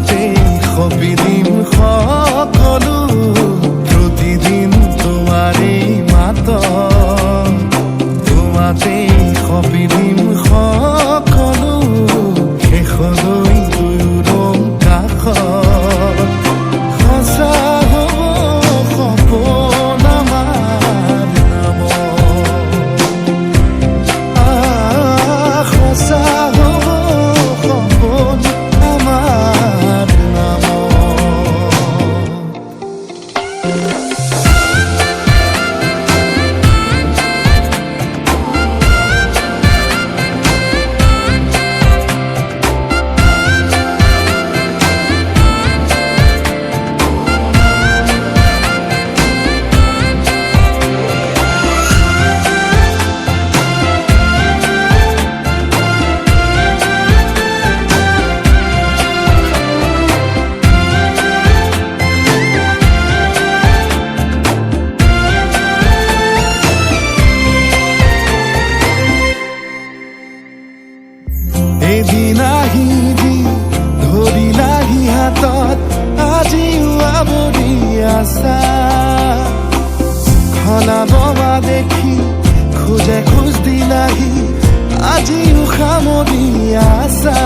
তোমাতে সপিদিম সকলো প্ৰতিদিন তোমাৰে মাত তোমাতে সপিদিম সকলো শেষলৈ দুয়োৰং কাষত সঁচা হ'ব সপোন আমাৰ নামত সঁচা হ'ব সপোন আমাৰ নামত। এদিন আহিবি ধৰিলাহি হাতত আজিও আৱৰি আছা খলাববা দেখি খোজে খোজ দিলাহি আজিও সামৰি আছা।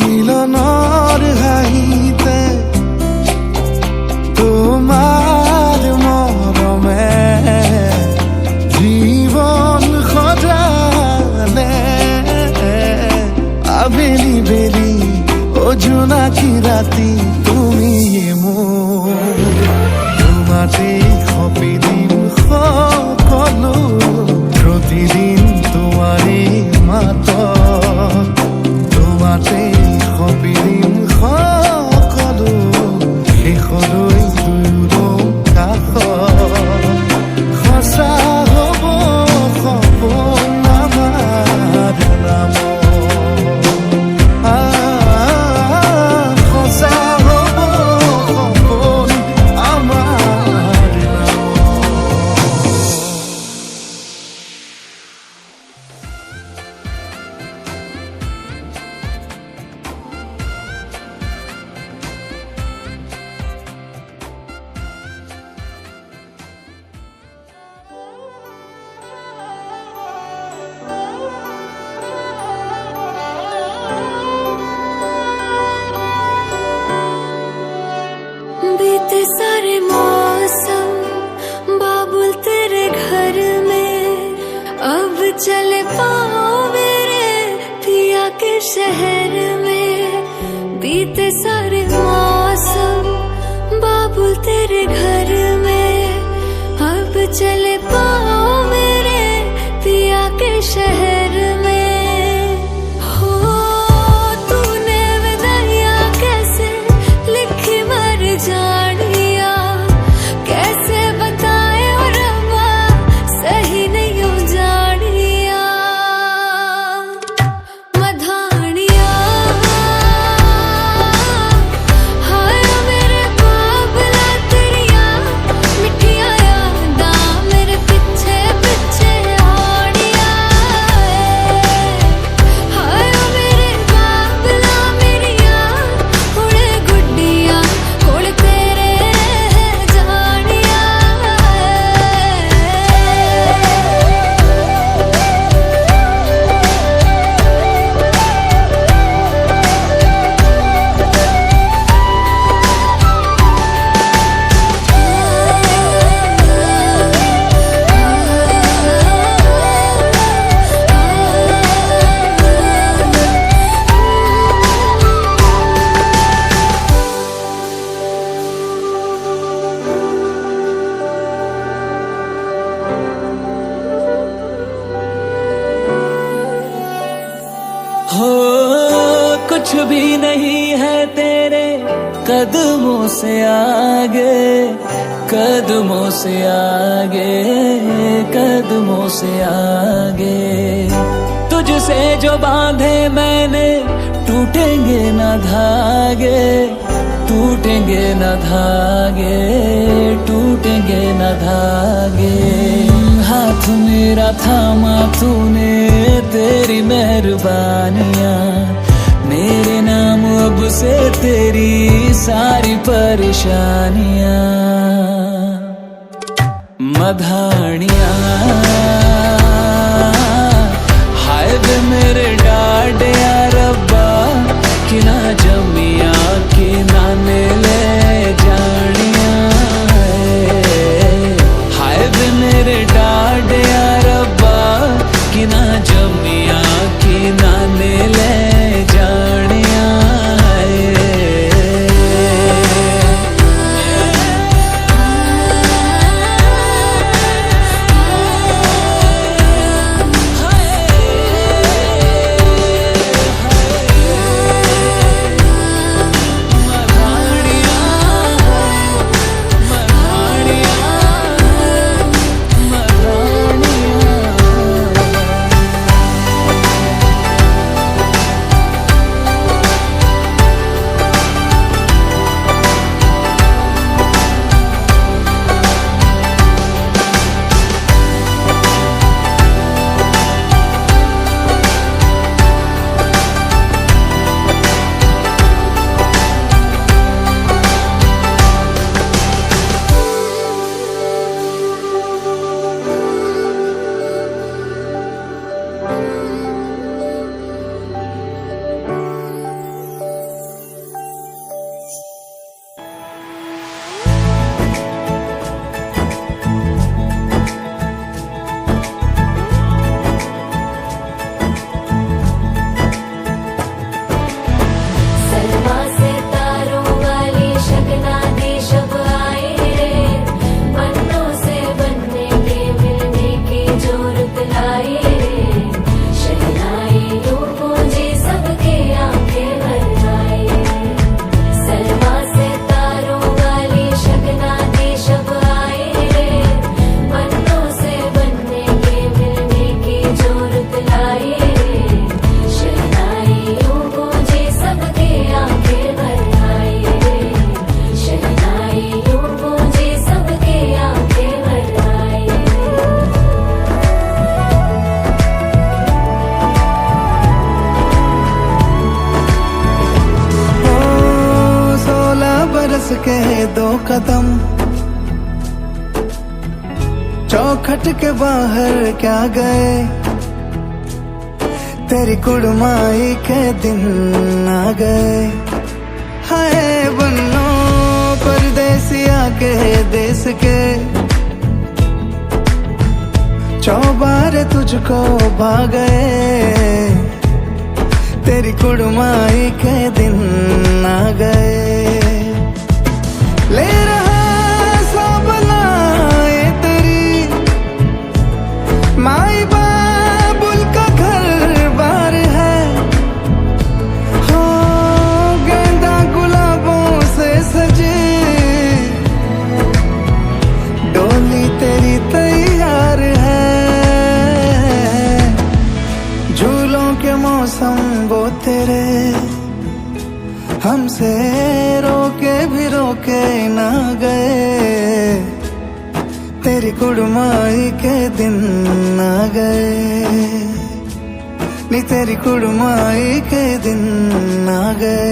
মিলনৰ হাঁহিতে তোমাৰ মৰমে জীৱন সজালে আবেলি বেলি অজোনাকি ৰাতি তুমি মোৰ তোমাতে সপিদিম সকলো প্ৰতিদিন তোমাৰে মাত তোমাতে সপিদিম সকলো শেষলৈ দুয়োৰং কাষত সঁচা হ'ব সপোন আমাৰ নামত সঁচা হ'ব সপোন আমাৰ নামত। बीते सारे मौसम बाबुल तेरे घर में अब चले पाओ मेरे पिया के शहर में। बीते सारे मौसम बाबुल तेरे घर में अब चले पाओ मेरे पिया के शहर में। जानिया कैसे बताए और रब्बा सही नहीं हो जानिया मधानिया हाय मेरे बाबला तेरिया मिठिया यादा मेरे पीछे पीछे आड़िया हाय मेरे बाबला मेरिया उड़े गुड्डिया हो कुछ भी नहीं है तेरे कदमों से आगे, कदमों से आगे, कदमों से आगे। तुझसे जो बांधे मैंने टूटेंगे न धागे, टूटेंगे न धागे, टूटेंगे न धागे। हाथ मेरा थामा तूने, तेरी मेहरबानियां मेरे नाम अब से तेरी सारी परेशानियां। मधानियां हाय वे मेरे डाडे रब्बा, कि ना जमिया कि ना ले जानिया। हाय वे मेरे डाडे रब्बा, कि ना जमिया कि ना ले जानिया। के दो कदम चौखट के बाहर क्या गए, तेरी कुड़माई के दिन आ गए। हाय बन्नो परदेसिया के देश के, चौबारे तुझको भा गए, तेरी कुड़माई के दिन आ गए। ले रहा सब लाए तेरी माई बाबुल का घर बार है, हो गेंदा गुलाबों से सजे डोली तेरी तैयार है। झूलों के मौसम वो तेरे हमसे रोके भी रोके ना गए, तेरी कुड़माई के दिन आ गए, नी तेरी कुड़माई के दिन आ गए।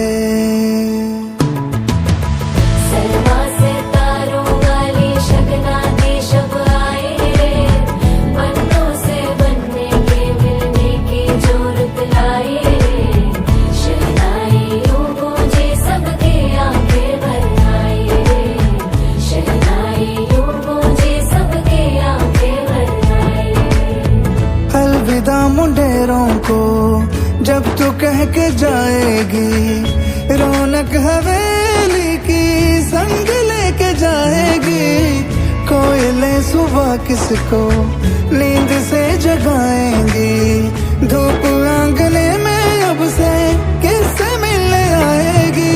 मुंडेरों को जब तू कह के जाएगी, रौनक हवेली की संग लेके जाएगी। कोयले सुबह किसको नींद से जगाएंगी, धूप आंगने में अब से किससे मिलने आएगी।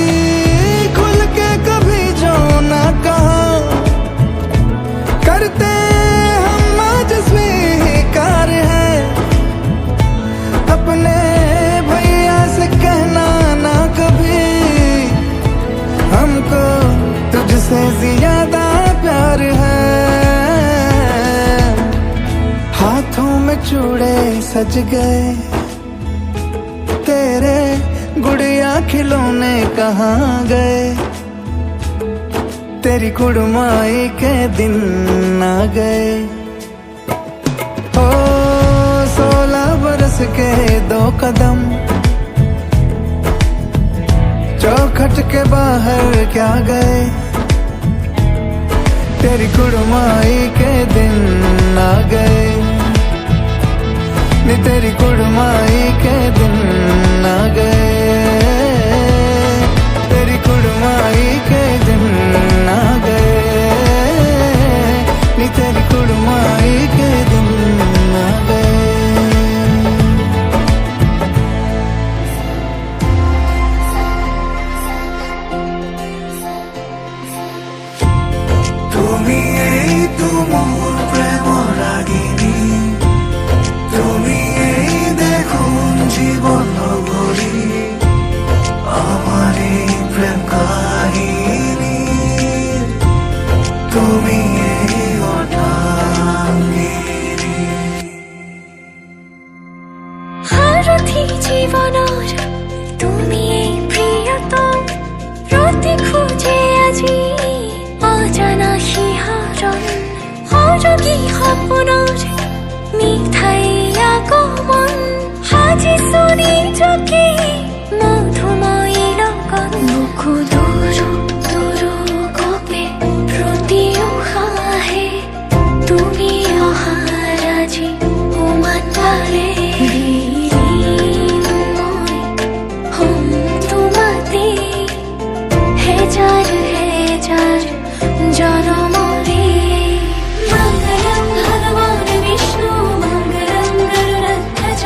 खुल के कभी जो ना कहा हाथों में चूड़े सज गए, तेरे गुड़िया खिलौने कहाँ गए, तेरी कुड़माई के दिन आ गए। ओ 16 बरस के 2 कदम चौखट के बाहर क्या गए, तेरी कुड़माई के दिन आ गए, नी तेरी कुड़माई के दिन आ गए, तेरी कुड़माई के दिन आ गए, नी तेरी कुड़माई के दिन आ गए। তুমি এই তো মোর প্রেম রাগিনী, তুমি এই দেখুন জীবন গড়ি, আমার এই প্রেম কাহিনী, তুমি এই অনাঙ্গিনী। সারথি জীবনৰ তুমি এই প্ৰিয়তম, প্ৰতি খোজে আজি অজানা শিহৰণ, সৰগী সপোনৰ মিঠাই আগমন, সাজিছো নিজকে মধুময়ী লগন, বুকু দুৰু দুৰু কপে প্ৰতি উশাহে তুমি অহাৰ আজি উমান পালে, মই হম তোমাতে হেজাৰ হেজাৰ জনমৰে। মঙ্গলম ভগবান বিষ্ণু মঙ্গলম গরুড়ধ্বজ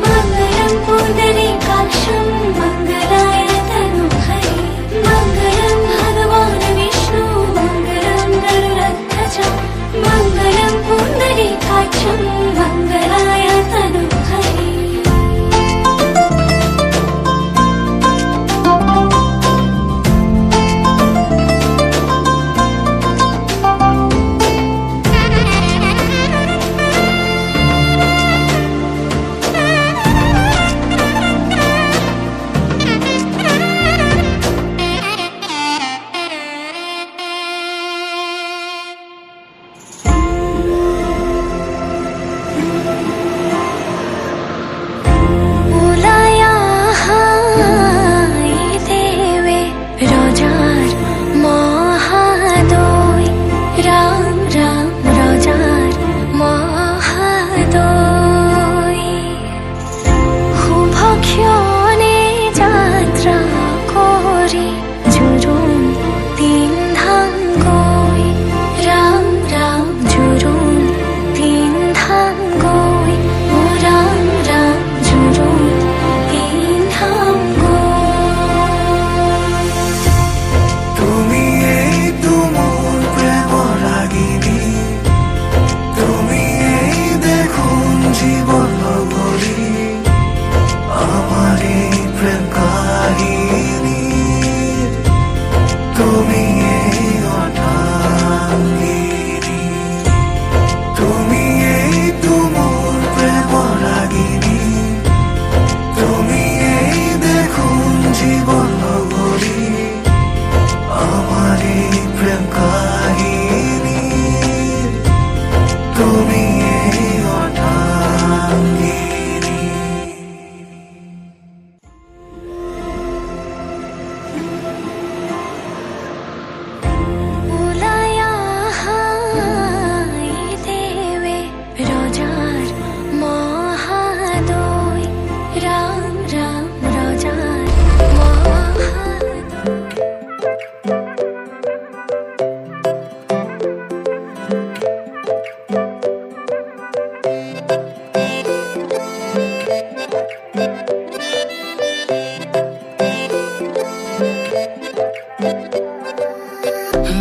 মঙ্গলম পুণ্ডরীকাক্ষম মঙ্গলায় তনুহরে, মঙ্গলম ভগবান বিষ্ণু মঙ্গলম গরুড়ধ্বজ মঙ্গলম পুণ্ডরীকাক্ষম মঙ্গলায় তনুহরে।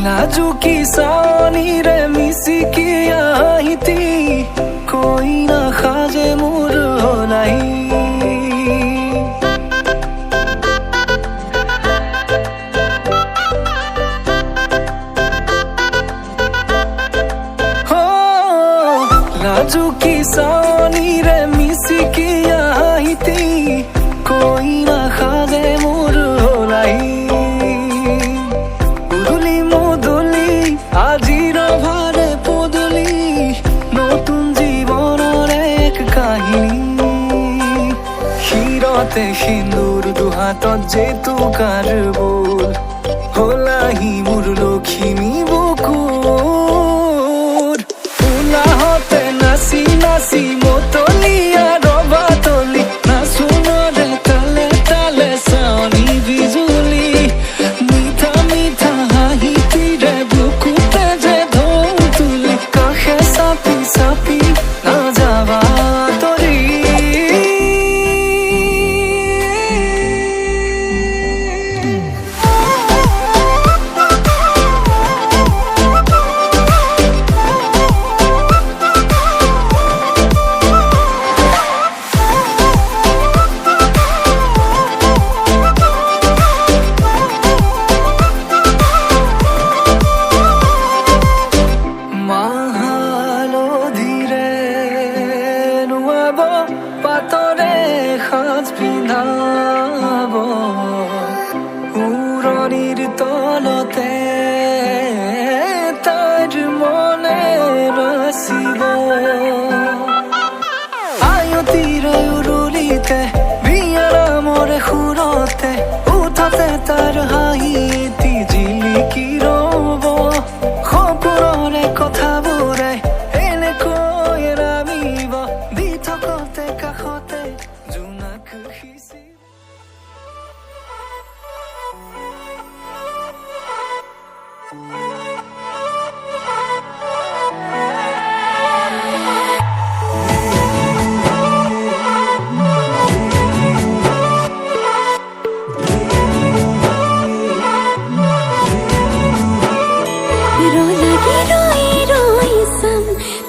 नाजुकी सानी रे मिसी की आई थी, कोई ना खाजे मुर हो नहीं, हो नाजुकी सा চাৱনিৰে মিচিকিয়া হাঁহিতি কইনা সাজে মোৰ হলাই উদুলি মুদুলি আজিৰ ভাৰে পদূলি নতুন জীৱনৰ এক কাহিনী শিৰতে সিন্দুৰ দুহাতত জেতুকাৰ বোল হলাহি মোৰ লখিমী বুকুৰ উলাহতে নাচি নাচি মতলীয়া ৰবাতলি নাচোনৰে তালে তালে চাৱনি বিজুলি মিঠা মিঠা হাঁহিতিৰে বুকুতে যে ঢৌ তুলি কাষে চাপি চাপি নাযাবা তৰি পাতৰে সাজ পিন্ধাব উৰণিৰ তলতে তাইৰ মনে নাচিব আয়তিৰে উৰুলিতে বিয়াৰামৰে সুৰতে উঠতে তাৰ হাঁহি এটি জিলিকি ৰব সপোনৰে কথাবোৰে এনেকৈ নামিব দি থকতে কাষতে জোনাক সিঁচি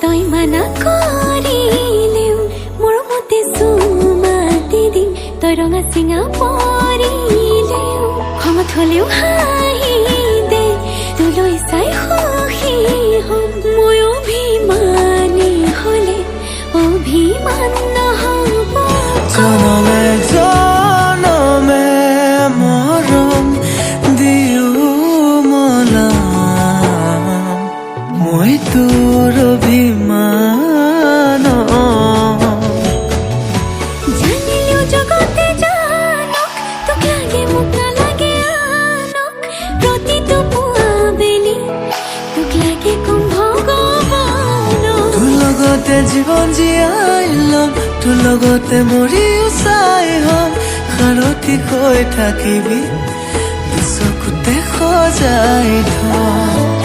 তই মানা কৰিলেও মোৰ মতে চুমাতি দিম তই ৰঙা চিঙা পৰিলেও খঙত হলেও হাঁহি দে তোলৈ চাই সুখী হ'ম মই অভিমানী হলে অভিমান নহ'ব জনমে জনমে মৰম দিও মলাম মই তোৰ অভিমান জানিলেও জগতে জানক তোক লাগে মোক নালাগে আনক প্ৰতিটো পুৱা বেলি তোক লাগে কম ভগৱানক তোৰ লগতে জীৱন জীয়াই ল'ম তোৰ লগতে মৰিও চাই হ'ম সাৰথি হৈ থাকিবি চকুতে সজাই থম